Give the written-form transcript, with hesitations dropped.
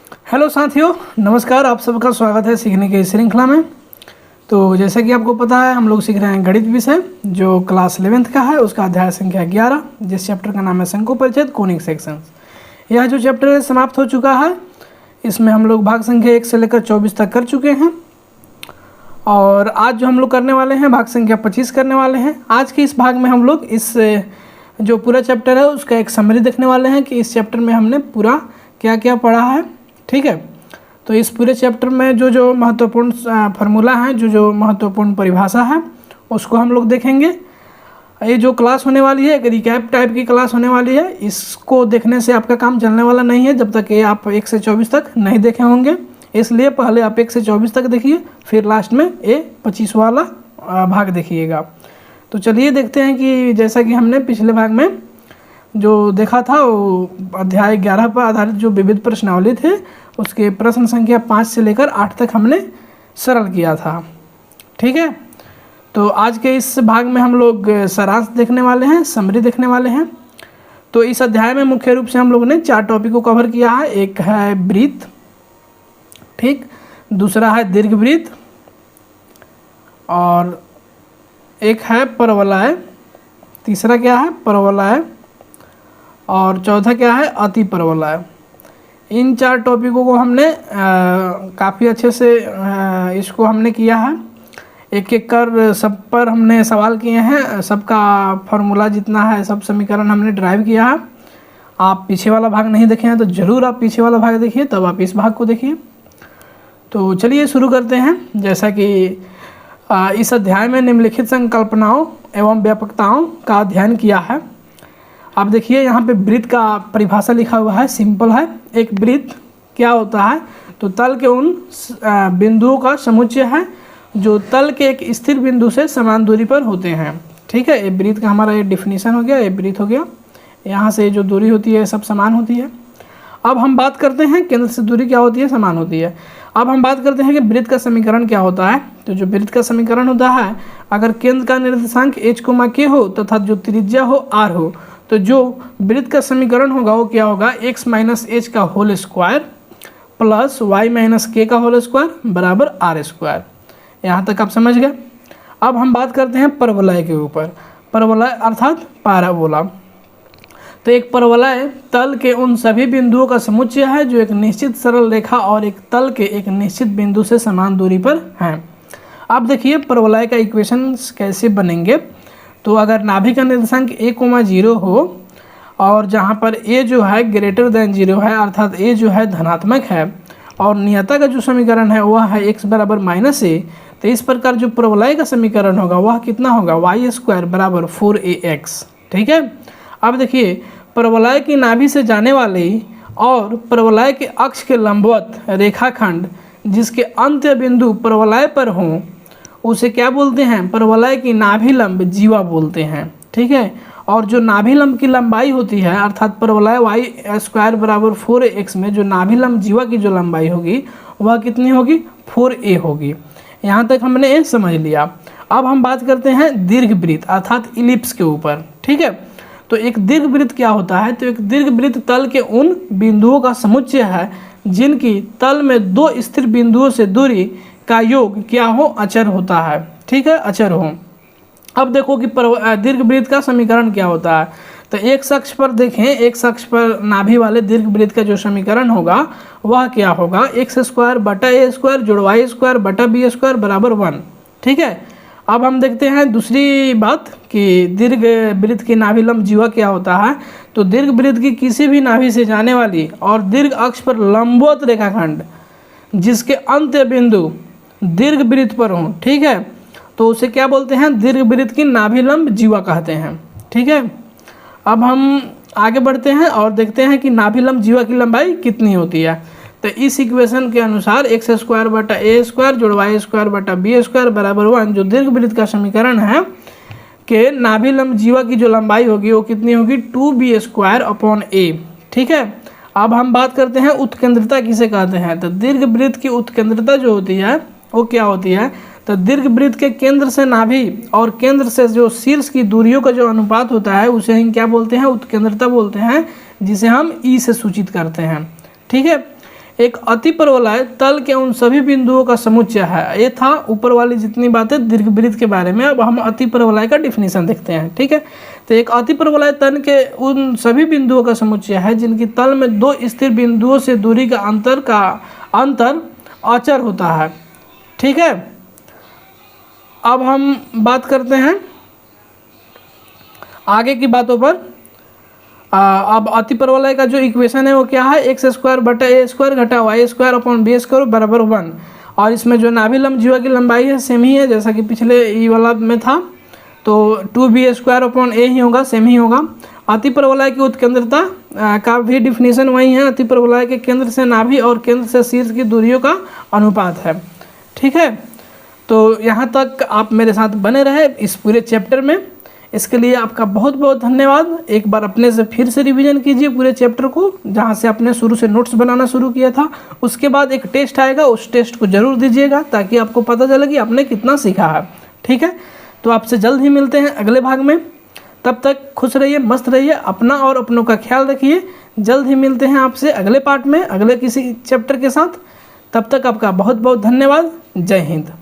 Hello साथियों, नमस्कार। आप सबका स्वागत है सीखने की इस श्रृंखला में। तो जैसा कि आपको पता है, हम लोग सीख रहे हैं गणित विषय जो क्लास 11th का है, उसका अध्याय संख्या 11, जिस चैप्टर का नाम है शंकु परिच्छेद कोनिक सेक्शंस। यह जो चैप्टर है समाप्त हो चुका है। इसमें हम लोग भाग संख्या 1 से लेकर 24 तक कर चुके हैं और आज जो हम लोग करने वाले हैं भाग संख्या 25 करने वाले हैं। आज के इस भाग में हम लोग इस जो पूरा चैप्टर है उसका एक समरी देखने वाले हैं कि इस चैप्टर में हमने पूरा क्या क्या पढ़ा है। ठीक है, तो इस पूरे चैप्टर में जो महत्वपूर्ण फार्मूला हैं, जो महत्वपूर्ण परिभाषा है, उसको हम लोग देखेंगे। ये जो क्लास होने वाली है एक रिकैप टाइप की क्लास होने वाली है। इसको देखने से आपका काम चलने वाला नहीं है जब तक ये आप 1 से 24 तक नहीं देखे होंगे। इसलिए पहले आप 1 से 24 तक देखिए, फिर लास्ट में ये 25 वाला भाग देखिएगा। तो चलिए देखते हैं कि जैसा कि हमने पिछले भाग में जो देखा था, वो अध्याय 11 पर आधारित जो विविध प्रश्नावली थे उसके प्रश्न संख्या 5 से लेकर 8 तक हमने सरल किया था। ठीक है, तो आज के इस भाग में हम लोग सारांश देखने वाले हैं, समरी देखने वाले हैं। तो इस अध्याय में मुख्य रूप से हम लोगों ने 4 टॉपिक को कवर किया है। एक है वृत्त, ठीक, दूसरा है दीर्घवृत्त, और एक है परवलय, तीसरा क्या है परवलय, और चौथा क्या है अति परवलय। इन 4 टॉपिकों को हमने काफ़ी अच्छे से इसको हमने किया है। एक एक कर सब पर हमने सवाल किए हैं, सबका फार्मूला जितना है, सब समीकरण हमने ड्राइव किया है। आप पीछे वाला भाग नहीं देखे हैं तो ज़रूर आप पीछे वाला भाग देखिए, तब आप इस भाग को देखिए। तो चलिए शुरू करते हैं। जैसा कि इस अध्याय में निम्नलिखित संकल्पनाओं एवं व्यापकताओं का अध्ययन किया है। आप देखिए यहाँ पे वृत्त का परिभाषा लिखा हुआ है, सिंपल है। एक वृत्त क्या होता है, तो तल के उन बिंदुओं का समुच्चय है जो तल के एक स्थिर बिंदु से समान दूरी पर होते हैं। ठीक है, ये वृत्त का हमारा ये डिफिनीशन हो गया, ये वृत्त हो गया। यहाँ से जो दूरी होती है सब समान होती है। अब हम बात करते हैं केंद्र से दूरी क्या होती है, समान होती है। अब हम बात करते हैं कि वृत्त का समीकरण क्या होता है। तो जो वृत्त का समीकरण होता है, अगर केंद्र का निर्देशांक h, k हो तथा जो त्रिज्या हो r हो, तो जो वृत्त का समीकरण होगा वो क्या होगा, x माइनस एच का whole square plus y minus K का होल स्क्वायर बराबर r स्क्वायर। यहाँ तक आप समझ गए। अब हम बात करते हैं परवलय के ऊपर। परवलय अर्थात पैराबोला। तो एक परवलय तल के उन सभी बिंदुओं का समुच्चय है जो एक निश्चित सरल रेखा और एक तल के एक निश्चित बिंदु से समान दूरी पर हैं। अब देखिए परवलय का इक्वेशन कैसे बनेंगे। तो अगर नाभि का निर्देशांक a, 0 हो और जहाँ पर a जो है ग्रेटर देन 0 है, अर्थात a जो है धनात्मक है, और नियता का जो समीकरण है वह है x बराबर माइनस a, तो इस प्रकार जो परवलय का समीकरण होगा वह कितना होगा, y स्क्वायर बराबर 4ax। ठीक है, अब देखिए परवलय की नाभि से जाने वाली और परवलय के अक्ष के लंबवत रेखाखंड जिसके अंत्य बिंदु परवलय पर हों उसे क्या बोलते हैं, परवलय की नाभि लंब जीवा बोलते हैं। ठीक है, और जो नाभि लंब की लंबाई होती है, अर्थात परवलय y स्क्वायर बराबर 4ax में जो नाभि लंब जीवा की जो लंबाई होगी वह कितनी होगी, 4a होगी। यहाँ तक हमने ये समझ लिया। अब हम बात करते हैं दीर्घवृत्त अर्थात इलिप्स के ऊपर। ठीक है, तो एक दीर्घवृत्त क्या होता है, तो एक दीर्घवृत्त तल के उन बिंदुओं का समुच्चय है जिनकी तल में 2 स्थिर बिंदुओं से दूरी का योग क्या हो, अचर होता है। ठीक है, अचर हो। अब देखो कि दीर्घवृत्त का समीकरण क्या होता है। तो एक अक्ष पर देखें, एक अक्ष पर नाभि वाले दीर्घवृत्त का जो समीकरण होगा वह क्या होगा, x स्क्वायर बटा a स्क्वायर जोड़ y स्क्वायर बटा b स्क्वायर बराबर 1। ठीक है, अब हम देखते हैं दूसरी बात कि दीर्घवृत्त की नाभि लंब जीवा क्या होता है। तो दीर्घवृत्त की किसी भी नाभि से जाने वाली और दीर्घ अक्ष पर लंबवत रेखाखंड जिसके अंत्य बिंदु दीर्घवृत्त पर हों, ठीक है, तो उसे क्या बोलते हैं, दीर्घवृत्त की नाभि लंब जीवा कहते हैं। ठीक है, अब हम आगे बढ़ते हैं और देखते हैं कि नाभि लंब जीवा की लंबाई कितनी होती है। तो इस इक्वेशन के अनुसार x स्क्वायर बटा a स्क्वायर जोड़ y स्क्वायर बटा b स्क्वायर बराबर 1 जो दीर्घवृत्त का समीकरण है कि नाभि लंब जीवा की जो लंबाई होगी वो कितनी होगी, 2b स्क्वायर अपॉन a। ठीक है, अब हम बात करते हैं उत्केंद्रता किसे कहते हैं। तो दीर्घवृत्त की उत्केंद्रता जो होती है वो क्या होती है, तो दीर्घवृत्त के केंद्र से नाभि और केंद्र से जो शीर्ष की दूरियों का जो अनुपात होता है उसे हम क्या बोलते हैं, उत्केंद्रता बोलते हैं, जिसे हम ई से सूचित करते हैं। ठीक है, एक अति परवलय तल के उन सभी बिंदुओं का समुच्चय है। ये था ऊपर वाली जितनी बातें दीर्घवृत्त के बारे में। अब हम अति परवलय का डिफिनीशन देखते हैं, ठीक है। तो एक अति परवलय तल के उन सभी बिंदुओं का समुच्चय है जिनकी तल में दो स्थिर बिंदुओं से दूरी का अंतर अचर होता है, ठीक है। अब हम बात करते हैं आगे की बातों पर। अब अति परवलय का जो इक्वेशन है वो क्या है, x² बटा a² घटा y² अपॉन b² बराबर 1। और इसमें जो नाभि लंब जीवा की लंबाई है सेम ही है जैसा कि पिछले ई वाला में था, तो 2b² अपॉन a ही होगा, सेम ही होगा। अति परवलय की उत्केंद्रता का भी डिफिनीशन वही है, अति परवलय के केंद्र से नाभि और केंद्र से शीर्ष की दूरियों का अनुपात है, ठीक है। तो यहाँ तक आप मेरे साथ बने रहे इस पूरे चैप्टर में। इसके लिए आपका बहुत बहुत धन्यवाद। एक बार अपने से फिर से रिवीजन कीजिए पूरे चैप्टर को, जहाँ से आपने शुरू से नोट्स बनाना शुरू किया था। उसके बाद एक टेस्ट आएगा, उस टेस्ट को ज़रूर दीजिएगा ताकि आपको पता चले कि आपने कितना सीखा है, ठीक है। तो आपसे जल्द ही मिलते हैं अगले भाग में। तब तक खुश रहिए, मस्त रहिए, अपना और अपनों का ख्याल रखिए। जल्द ही मिलते हैं आपसे अगले पार्ट में, अगले किसी चैप्टर के साथ। तब तक आपका बहुत बहुत धन्यवाद। जय हिंद।